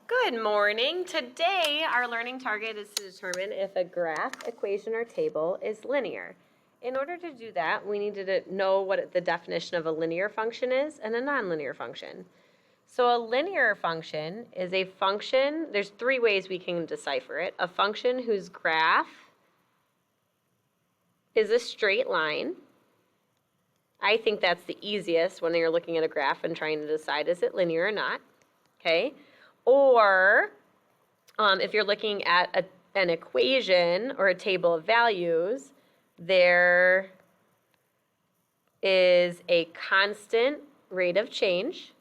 Good morning. Today, our learning target is to determine if a graph, equation, or table is linear. In order to do that, we need to know what the definition of a linear function is and a nonlinear function. So a linear function is a function, there's three ways we can decipher it. A function whose graph is a straight line. I think that's the easiest when you're looking at a graph and trying to decide is it linear or not. Okay? Or if you're looking at an equation or a table of values, there is a constant rate of change.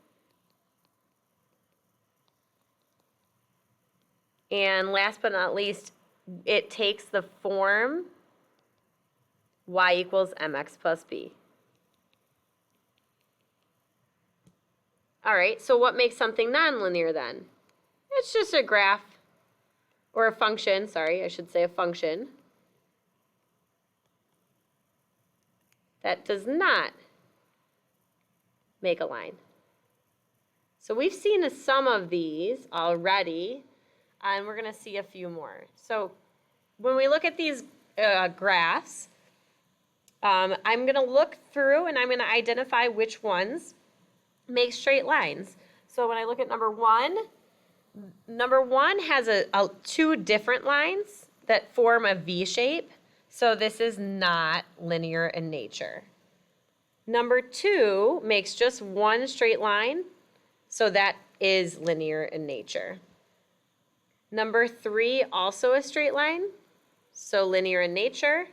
And last but not least, it takes the form y equals mx plus b. All right, so what makes something nonlinear then? It's just a graph or a function, sorry, I should say a function that does not make a line. So we've seen some of these already, and we're going to see a few more. So when we look at these graphs, I'm going to look through and I'm going to identify which ones make straight lines. So when I look at number one has two different lines that form a V shape. So this is not linear in nature. Number two makes just one straight line. So that is linear in nature. Number three, also a straight line. So linear in nature.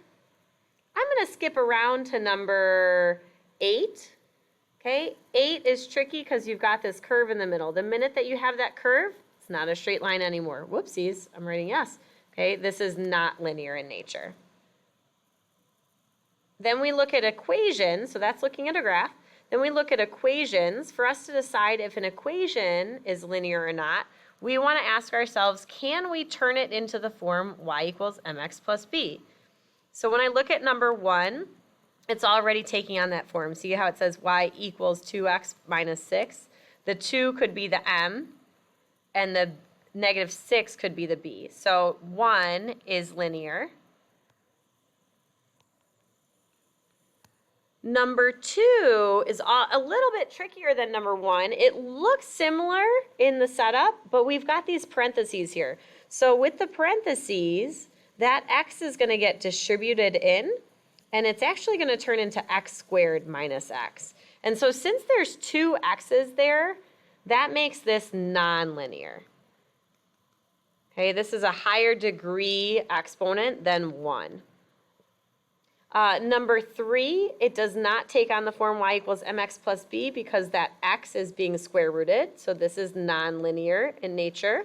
I'm going to skip around to number 8. Okay, 8 is tricky because you've got this curve in the middle. The minute that you have that curve, it's not a straight line anymore. Whoopsies, I'm writing yes. Okay, this is not linear in nature. Then we look at equations, so that's looking at a graph. Then we look at equations. For us to decide if an equation is linear or not, we want to ask ourselves, can we turn it into the form y equals mx plus b? So when I look at number 1, it's already taking on that form. See how it says y equals 2x minus 6? The 2 could be the m, and the negative 6 could be the b. So 1 is linear. Number 2 is a little bit trickier than number 1. It looks similar in the setup, but we've got these parentheses here. So with the parentheses, that x is going to get distributed in, and it's actually going to turn into x squared minus x. And so since there's 2 x's there, that makes this nonlinear. Okay, this is a higher degree exponent than 1. Number 3, it does not take on the form y equals mx plus b because that x is being square rooted. So this is nonlinear in nature.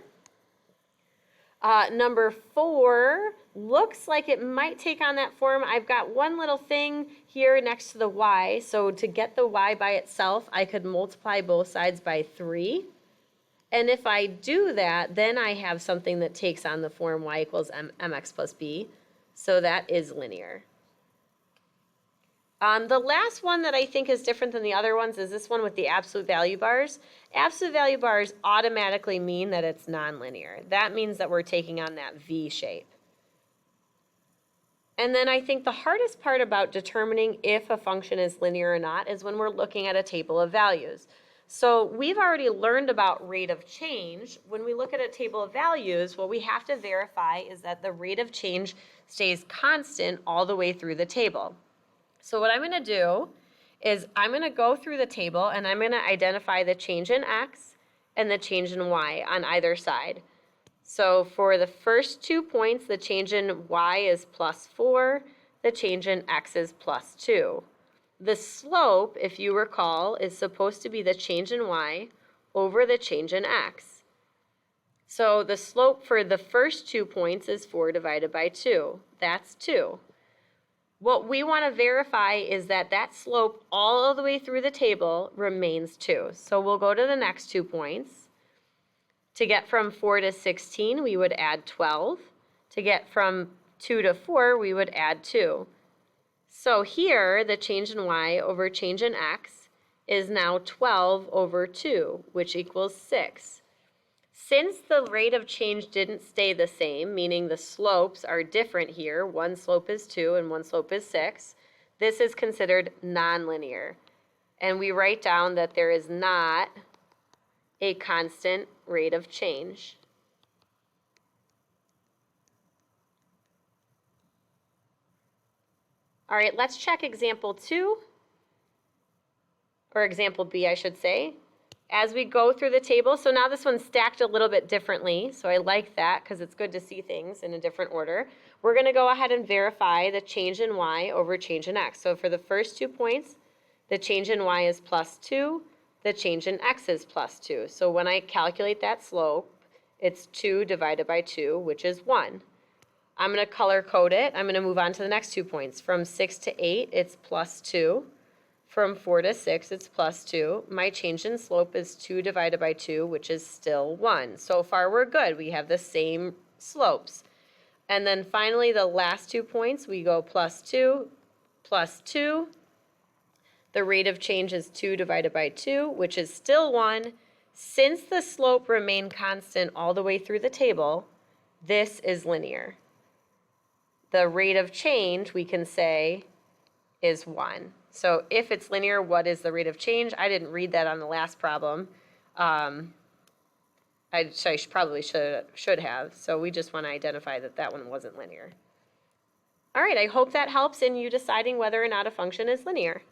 Number 4 looks like it might take on that form. I've got one little thing here next to the y. So to get the y by itself, I could multiply both sides by 3. And if I do that, then I have something that takes on the form y equals mx plus b. So that is linear. The last one that I think is different than the other ones is this one with the absolute value bars. Absolute value bars automatically mean that it's nonlinear. That means that we're taking on that V shape. And then I think the hardest part about determining if a function is linear or not is when we're looking at a table of values. So we've already learned about rate of change. When we look at a table of values, what we have to verify is that the rate of change stays constant all the way through the table. So what I'm going to do is I'm going to go through the table and I'm going to identify the change in x and the change in y on either side. So for the first 2 points, the change in y is plus 4, the change in x is plus 2. The slope, if you recall, is supposed to be the change in y over the change in x. So the slope for the first 2 points is 4 divided by 2. That's 2. What we want to verify is that that slope all the way through the table remains 2. So we'll go to the next 2 points. To get from 4 to 16, we would add 12. To get from 2 to 4, we would add 2. So here, the change in y over change in x is now 12 over 2, which equals 6. Since the rate of change didn't stay the same, meaning the slopes are different here, one slope is 2 and one slope is 6, this is considered nonlinear. And we write down that there is not a constant rate of change. All right, let's check example 2, or example B, I should say. As we go through the table, so now this one's stacked a little bit differently, so I like that because it's good to see things in a different order. We're going to go ahead and verify the change in y over change in x. So for the first 2 points, the change in y is plus 2, the change in x is plus 2. So when I calculate that slope, it's 2 divided by 2, which is 1. I'm going to color code it. I'm going to move on to the next 2 points. From 6 to 8, it's plus 2. From 4 to 6, it's plus 2. My change in slope is 2 divided by 2, which is still 1. So far, we're good. We have the same slopes. And then finally, the last 2 points, we go plus 2, plus 2. The rate of change is 2 divided by 2, which is still 1. Since the slope remained constant all the way through the table, this is linear. The rate of change, we can say, is 1. So if it's linear, what is the rate of change? I didn't read that on the last problem. I probably should have. So we just want to identify that that one wasn't linear. All right, I hope that helps in you deciding whether or not a function is linear.